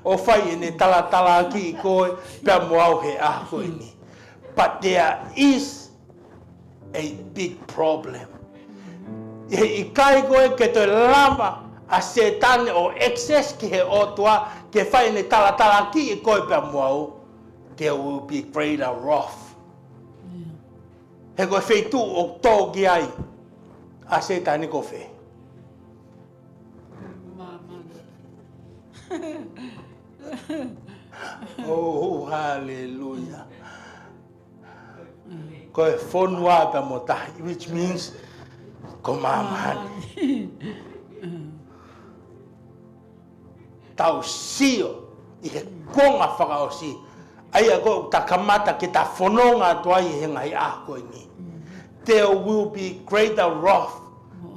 O whai e ne tala ki i koe, pia moau he a koe ni. But there is a big problem. I kai koe ke toi lava a setane o excess ki he otua, ke whai ne tala ki i koe pia moau, there will be greater wrath. He koe wheitu o tō ki ai. a setani ko fe. Oh, hallelujah. Ko e fonua pa mo tahi, which means ko mamani. Tau sio i he konga whakaosi. Aia ko takamata ki ta whanonga tua i he ngai a koe ni. There will be greater wrath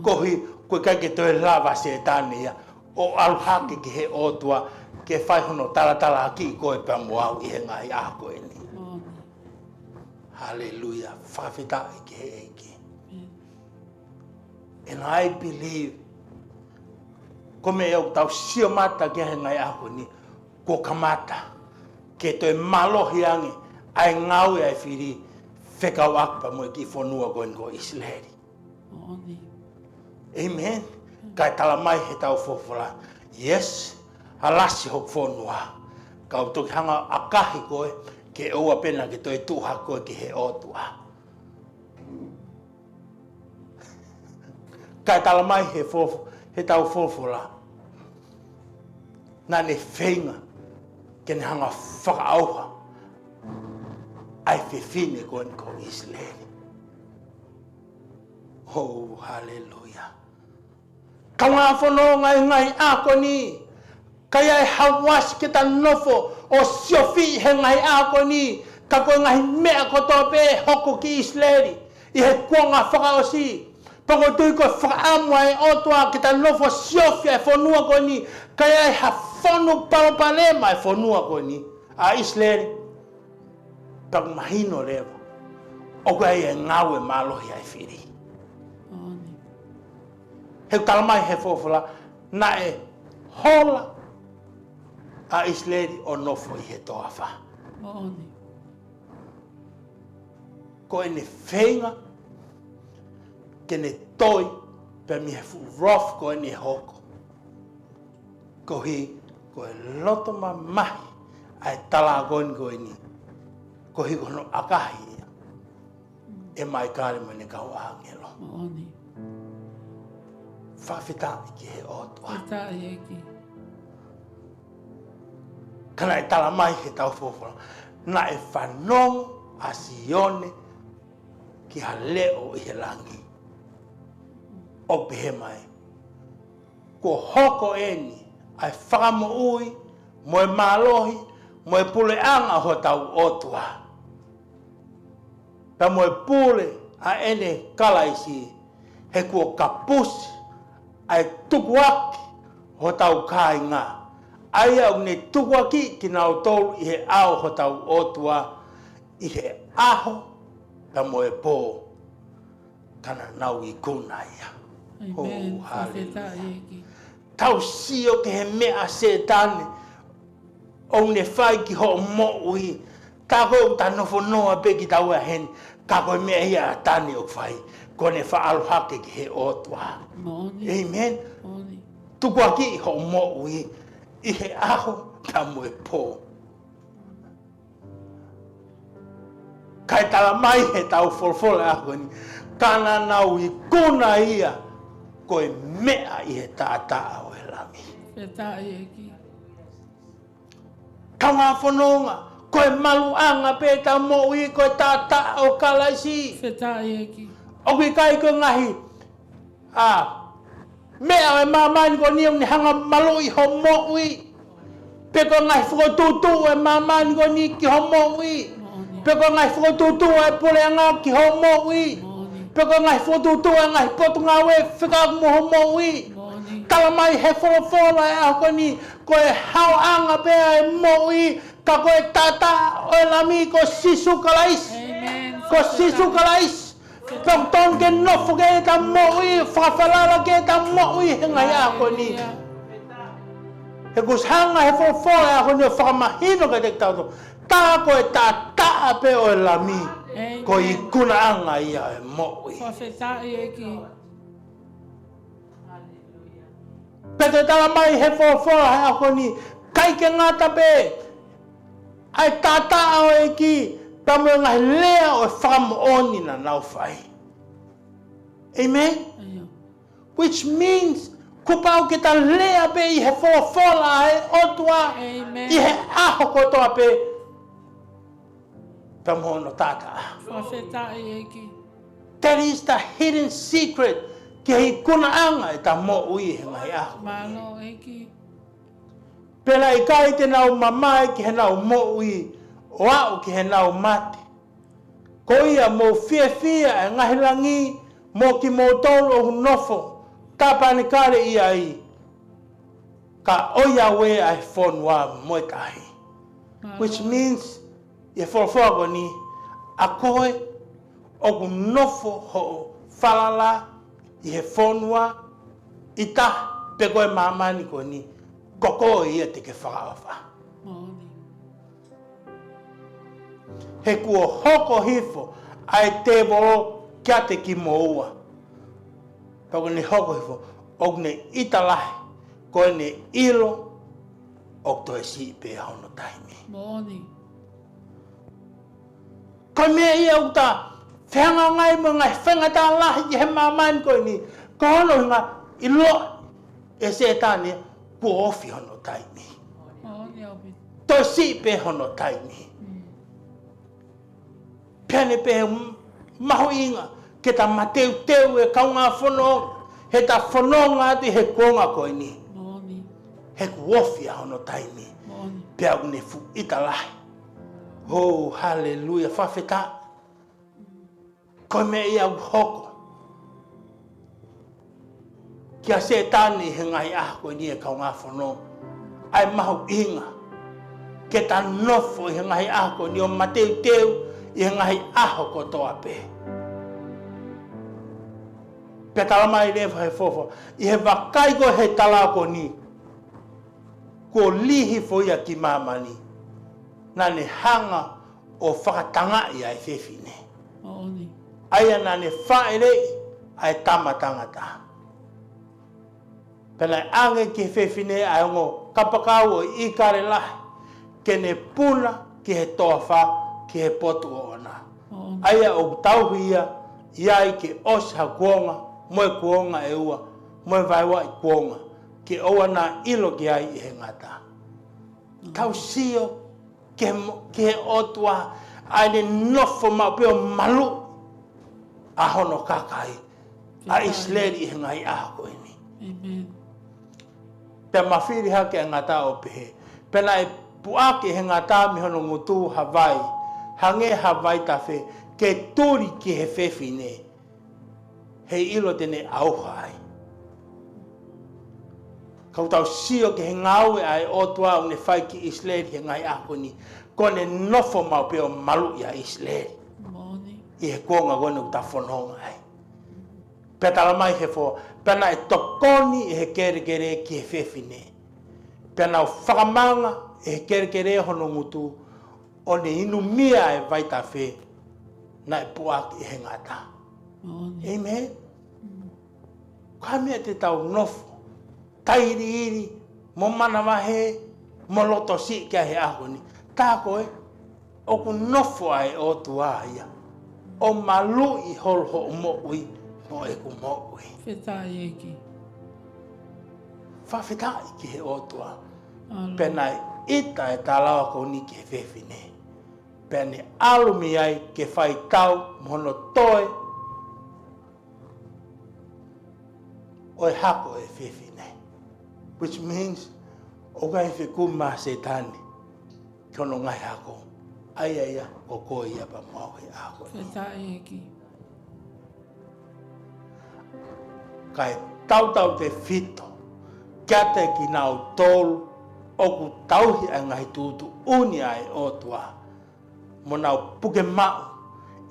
kohi koe kai ke toi lava se tani ia. O aluhake ki he otua ke whaihono taratala ki koe pa moau i he ngai a koe ni. Hallelujah. Whawhita i ki he eiki. And I believe ko me e tau sio mata ki he ngai a koe ni. Ko kamata. Ke toi malohi ange. Ai ngau e ai whiri. Whekau akpa mo ki whanua koen ko Israeli. Amen. Kai tala mai he tau whawhara. Yes. Halasi hok whanua. Kau toki hanga akahi koe. Ke oa pena ke toi tuha koe ki he otua. Kai tala mai he tau whawhara. Nā ne whenga. Ke ne hanga whakaauha. Ai whiwhine koen ko Israeli. Oh, hallelujah. Ka ngā whanonga i ngai ako ni. Kai ai hawasi ke ta nofo o siofi he ngai ako ni. Ka koe ngai mea koto pe hoko ki Israeli. I he kuanga whakaosi. Pango tui koe whakaamua e otua ke ta nofo siofi ai whanua koe ni. Kai ai hawhanu palopalema ai whanua koe ni. A Israeli. Pag mahino lewa. O koe ai e ngau e malohi ai whiri. He talamai he whawhara. Na e hola. A Israeli o nofo i he toawha. Ko e ne whenga. Ke ne toi. Pe mi he rof ko e ne hoko. Ko hi. Ko e loto ma mahi. Ai tala koen ko e ni. Ko hi kono akahi. E mai kare mo ne kau angelo. Whawhita i ki he otua. Kana e tala mai he tau whawhara. Na e whanongo a Sione ki ha leo i he langi. O pehe mai. Ko hoko eni ai whakamo ui, mo e malohi, mo e pule anga ho tau otua. Pa mo e pule a ene kalaisi he kua kapusi ai tukuaki ho tau kai ngā. Ai au ne tukuaki ki nau tolu i he ao ho tau otua i he aho pa mo e pō kana nau i kuna ia. Amen. Oh, hallelujah. Tau sio ke he mea setane o ne whai ki ho mo ui. Ka koe ta nofo noa pe ki tau a hen. Ka koe mea ia a tane o whai. Ko ne whaalohake ki he otua. Amen. Tukuaki ho mo ui. I he aho ka mo e pō. Kai tala mai he tau wholwhole ako ni. Kana nau i kuna ia. Koe mea i he tātaa o e lami. Ka ngā whanonga. Koe maluanga pe ta mo i koe tātaa o kalaisi. O kui kai koe ngahi. Mea o e mamani ko ni ni hanga malu i ho mo ui. Pe ko ngai whakotutu e mamani ko ni ki ho mo ui. Pe ko ngai whakotutu e puleanga ki ho mo ui. Pe ko ngai whakotutu e ngai potunga we whikak mo ho mo ui. Kala mai he wholofola e ako ni ko e hao anga pe e mo ui. Ka ko e tata o e lami ko sisu kalais. Ko sisu kalais. Pagton ke nofo ke ta mo ui. Whawhalala ke ta mo ui. Ngai ako ni. He kushanga he wholofola e ako ni o whakamahino ke te tauto. Tā koe tā taa pe o e lami. Ko i kuna anga ia e mo'i. Pete tala mai he whawhora he ako ni. Kai ke ngata pe. Ai tā taa o e ki. Tamu e ngahi lea o e whakamooni na nau whai. Amen? which means kupau kita lea be I he fola e otua Amen. I he aho kotoa pe pamono tata. Whawhetai eki. That is the hidden secret ke hi kuna anga e ta mo ui he ngai aho. Malo eki. Pela I kai te nau mamai ki he nau mo ui o au ki he nau mate. Ko ia mo fia e ngahilangi mo ki mo tolu o hunofo. Tapani kare ia I. Ka oia we ai fonua mo tahi. Which means e forfogo ni a koe o hunofo ho falala I he fonua ita pe koe mamani ko ni koko ia te ke whakawafa. Moni. He kua hoko hifo ai te boro kia te ki moua. Pako ni hoko hifo o ne italahi koe ne ilo o toi si pe hono taimi. Moni. Koe mea ia uta whianga ngai mo ngai whengata lahi I he mamani koe ni ko hono hinga ilo e se tane kua ofi hono taimi. Moni opi. Toi si pe hono taimi. Pene pe mahu inga ke ta mateu teu e kaunga whono he ta whanonga ati he konga koe ni. Moni. He kuofi a hono taimi. Moni. Pea une fu italahi. Oh, hallelujah, whawheta. Koe me ia hoko. Kia se tani he ngai ah koe ni e kaunga whono. Ai mahu inga. Ke ta nofo he ngai ah koe ni o mateu teu I ngai aho kotoa pe. Pe talamai lewa he fofo. I he wakai ko he talako ni. Ko lihi fo ia ki mamani. Nane hanga o whakatanga I ai whewhine. Moni. Aia nane whaere ai tamatangata. Pena ange ki whewhine ai ngo kapakau o I kare lahi. Ke ne puna ki he toa ki he potu o ona. Aia o tauhia iai ke osha kuonga, moe kuonga e ua, moe vaiwa I kuonga, ke oa na ilo ki ai I he ngata. Tau sio ke he otua, ai ne nofo maupeo malu, a hono kakai, a isleri I he ngai aho ini. Amen. Pe mawhiri hake a ngata o pehe, pena e puake he ngata mi hono ngutu Hawaii, hange Hawaii ta whe, ke turi ki he whewhine, he ilo tene auha ai. Kau tau sio ke he ngaue ai otua o ne whai ki Isleri he ngai ako ni, kone nofo mau peo malu I a Isleri. Moni. I he konga kone uta whanonga ai. Petala mai he fo, pena e tokoni I he kere ki he whewhine. Pena o whakamanga e he kere hono ngutu, o ne inu mia e vaita whe, na e puaki I he ngata. Moni. Amen. Ka mea te tau nofo, tairi iri, mo mana wahe, mo loto si kia he aho ni. Tā koe, o ku nofo ai o tua ia. O malu I holho o mo ui, no e ku mo ui. Whetai eki. Whawhetai ki he o tua. Alo. Penai ita e talawa ko ni ki he whewhine. Pene alumi ai ke whai tau mono toe o e hako e whewhine. Which means o kai wheku ma se tani kono ngai hako. Aia ia o koe ia pa mau he hako. Whetai eki. Kai tau te fito. Kia te ki nau tolu o ku tauhi a ngai tutu uni ai o tua. Mo nau puke mau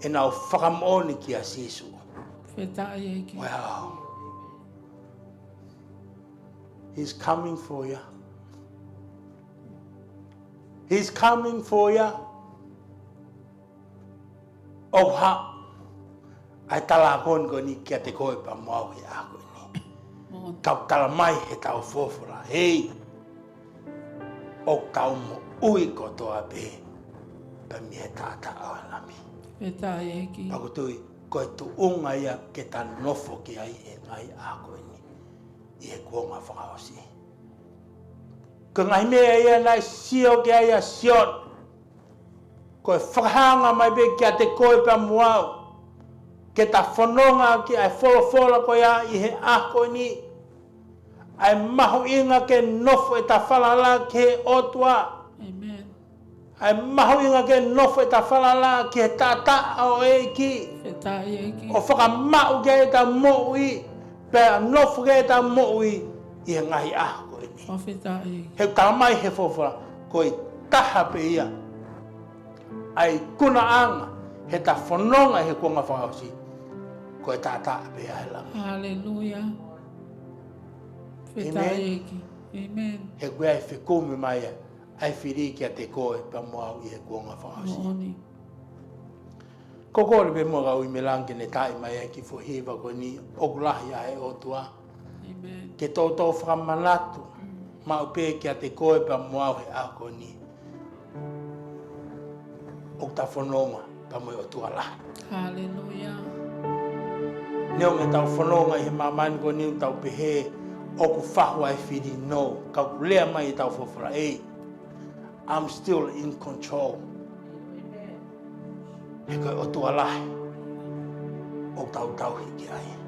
e nau whakamoni ki a sisu. Whetai eki. Wow. He's coming for you. He's coming for you. O ha. Ai tala kon ko ni kia te koe pa mau i ako ni. Moni. Kau tala mai he tau fofora. Hei. O kau mo ui kotoa pe. Pa mi he tata awalami. Whetai eki. Pakutui koe tu unga ia ke ta nofo ki ai e ngai ako ni. I kuonga whakaosi. Ka ngai mea ia nai sio kia ia sion. Koe whakahanga mai be kia te koe pa muau. Ke ta whanonga ki ai whola koe ia I he ako ni. Ai mahu inga ke nofo e ta whalala ke he otua. Amen. Ai mahu inga ke nofo e ta whalala ke he tata o e ki. Whetā e ki. O whakamau ke e ta moui. Pea nofo ke e ta moui. I he ngahi ako ni. O whetā e ki. He kamai he whawhara. Koe taha pe ia. Ai kuna anga. He ta whanonga he kuonga whakaosi. Koe tata pe ia he langa. Hallelujah. Whetā Amen. e ki. Amen. He koe ai whikumi mai e. Ai whiri kia te koe pa moau I he kuonga whakaosi. Mooni. Kokore pe mua gau I me langi ne tai mai e ki whohiwa koe ni. Okulahi a he otua. Amen. Ke tōtō whakamanatu. Mau pe kia te koe pa moau he ako ni. Ok ta whanonga pa moe otua lahi. Hallelujah. Neo me tau whanonga I he mamani ko niu tau pehe oku whahua e whiri no. Kau lea mai I tau whawhara e. I'm still in control. He koe o tua lahi. O tau hiki ai.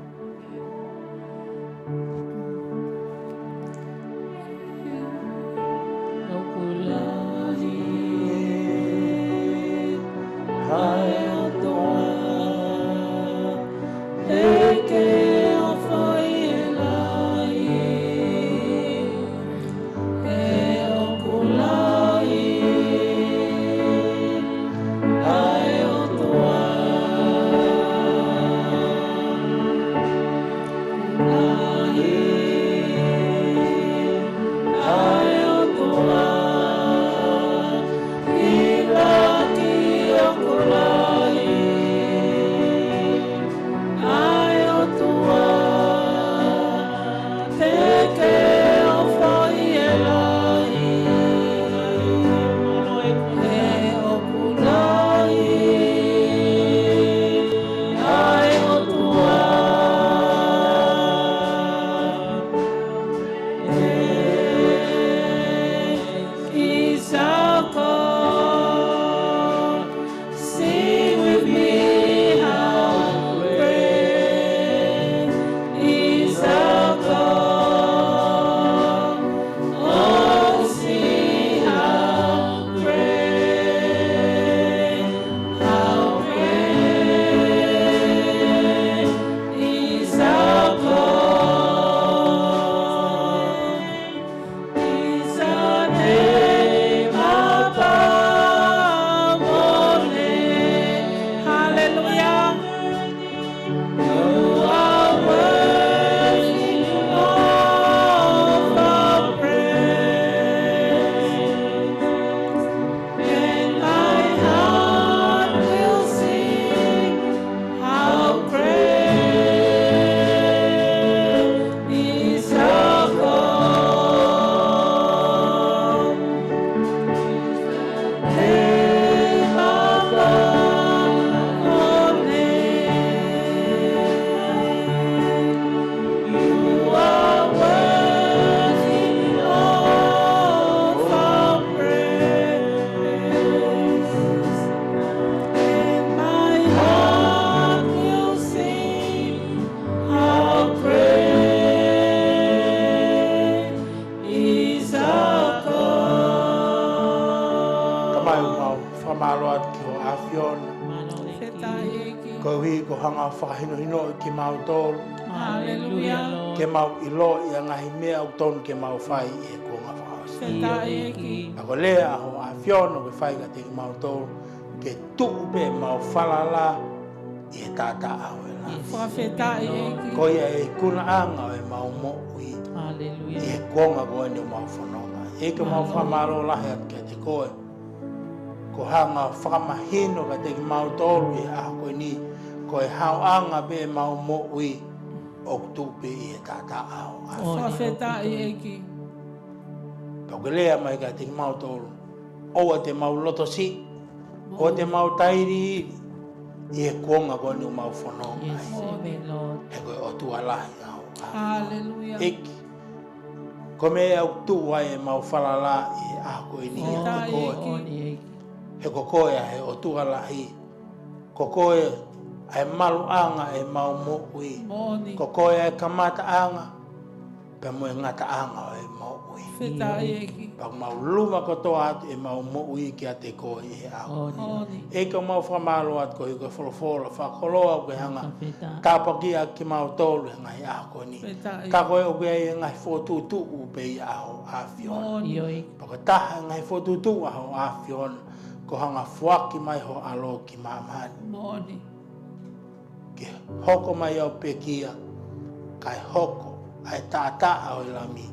Ko hanga whakahino hino ki mau tōru. Hallelujah. Ke mau ilo I a ngahi mea o tonu ke mau whai I he kuonga whakaosi. Whetā e ki. Ako lea aho a whiono ke whai ka te ki mau tōru. Ke tuku pe mau whalala I he tātā au e la. Whawhetā e ki. Ko ia e kuna anga o e mau mo I Hallelujah. he kuonga koe ni o mau whanonga. E ke mau whamaro lahi at ke te koe. Ko hanga whakamahino ka te ki mau tōru I aho koe ni. Ko e hao anga be mau mo ui o tupe I he tata ao. Whawhetā e ki. Pau lea mai ka te mau tōru. Oa te mau loto si. O te mau tairi I he kuonga koe ni o mau whanonga. Yes, amen, Lord. He koe o tua lahi ao. Hallelujah. Eki. Ko me au tu ai mau falala I a ko ini Feta he koe. eki. He kokoe he o tuala hi. Kokoe ai malu anga e mau mo ui. Moni. Kokoe ai kamata anga. Pe mo ngata anga e mau ui. Feta eki. Pak mau luma kotoa atu e mau mo ui ki a te koe I a. Moni. E ka mau whamalo at ko I ka wholofola whakoloa o ke hanga. Tāpaki a ki mau tolu he ngai a ko ni. Feta eki. Ka koe o ke e ngai whotutu u pe I a ho a fiona. Moni. Paka taha ngai whotutu a ho a fiona. Ko hanga fuaki mai ho alo ki mamani. Moni. Ke hoko mai au pekia. Kai hoko ai tātaa o lami.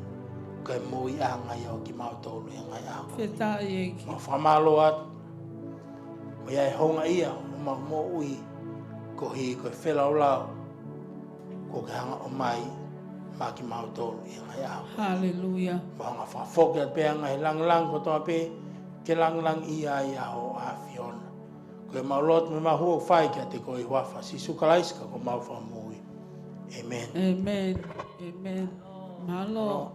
Kai mui a ngai au ki mau tolu he ngai a ko. Feta eki. Ma whamalo atu. Ma iai honga ia o ma mo ui. Ko hi ko whela o lau. Ko ke hanga o mai. Ma ki mau tolu he ngai a ko. Hallelujah. Ma hanga whafoke at pe ngai lang ko toa pe. Ke lang ia I a ho a fiona. Ko e maulot me mahua whai ki a te ko I wafa. Si sukalaiska ko mau whamui. Amen. Amen. Amen. Malo.